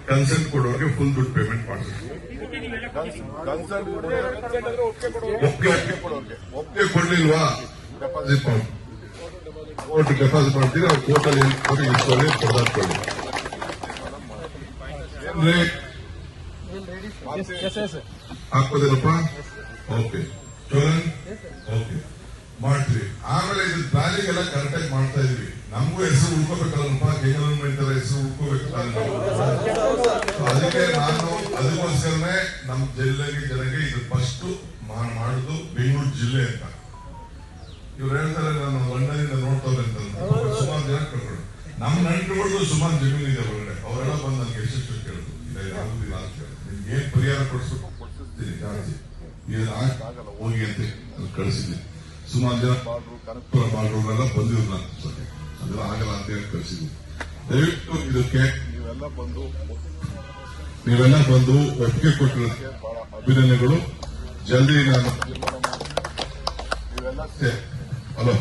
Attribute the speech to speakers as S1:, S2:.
S1: Consent ಕೊಡೋರಿಗೆ full ದುಡ್ಡು payment ಮಾಡಿಸ್ತೀವಿ. ಒಪ್ಪಿಗೆ ಕೊಡ್ಲಿಲ್ವಾ ಡೆಪಾಸಿಟ್ ಮಾಡಿ ಕೋರ್ಟ್ ಡೆಪಾಸಿಟ್ ಮಾಡ್ತೀರಿ. ಅವ್ರು ಕೋರ್ಟಲ್ಲಿ ಇಸ್ಕೊಳ್ಳಿ ಕೊಡಾಕೊಳ್ಳಿ. ಹಾಕ್ಬೋದೇನಪ್ಪ? ಓಕೆ ಓಕೆ ಮಾಡ್ತೀವಿ. ಆಮೇಲೆ ಇದು ಪ್ಲಾನಿಂಗ್ ಎಲ್ಲ ಕರೆಕ್ಟಾಗಿ ಮಾಡ್ತಾ ಇದೀವಿ. ನಮಗೂ ಹೆಸರು ಉಳ್ಕೋಬೇಕಲ್ಲಪ್ಪ, ಗಂಗಲಮಠ ಹೆಸರು ಉಳ್ಕೋಬೇಕಲ್ಲ. ಅದಕ್ಕೆ ನಾನು ಅದಕ್ಕೋಸ್ಕರನೇ ನಮ್ಮ ಜನಗೆ ಇದು ಫಸ್ಟ್ ಮಾಡುದು ಬೆಂಗಳೂರು ಜಿಲ್ಲೆ ಅಂತ. ಇವ್ರು ಹೇಳ್ತಾರೆ ನಾನು ಲಂಡನ್ನಿಂದ ನೋಡ್ತವ್ರೆ ಅಂತ. ಸುಮಾರು ಜನ ಕಳ್ಕೊಂಡು ನಮ್ಮ ನಂಟುಗಳು ಸುಮಾರು ಜಮೀನು ಇದೆ ಹೊರಗಡೆ. ಅವರೆಲ್ಲ ಬಂದು ನನಗೆ ಎಷ್ಟು ಕೇಳಿದ್ರು ಆಗುದಿಲ್ಲ ಅಂತ ಹೇಳಿ. ನಿಮ್ಗೆ ಏನ್ ಪರಿಹಾರ ಕೊಡಿಸ್ತೀನಿ ಜಾಸ್ತಿ ಆಗಲ್ಲ ಹೋಗಿ ಅಂತ ಕಳಿಸಿದ್ದೀನಿ. ಸುಮಾರು ಜನ ಕನಕಪುರ ಬಾಳ್ರೋರೆಲ್ಲ ಬಂದಿದ್ರು ನಾನು ಅದೆಲ್ಲ ಆಗಲ್ಲ ಅಂತ ಹೇಳಿ ಕಳಿಸಿದ್ದೀನಿ. ದಯವಿಟ್ಟು ಇದಕ್ಕೆ ನೀವೆಲ್ಲ ಬಂದು ಒಪ್ಪಿಗೆ ಕೊಟ್ಟಿರೋದಕ್ಕೆ ಅಭಿನಂದನೆಗಳು. ಜಲ್ದಿ ನಾನು ಅಲೋ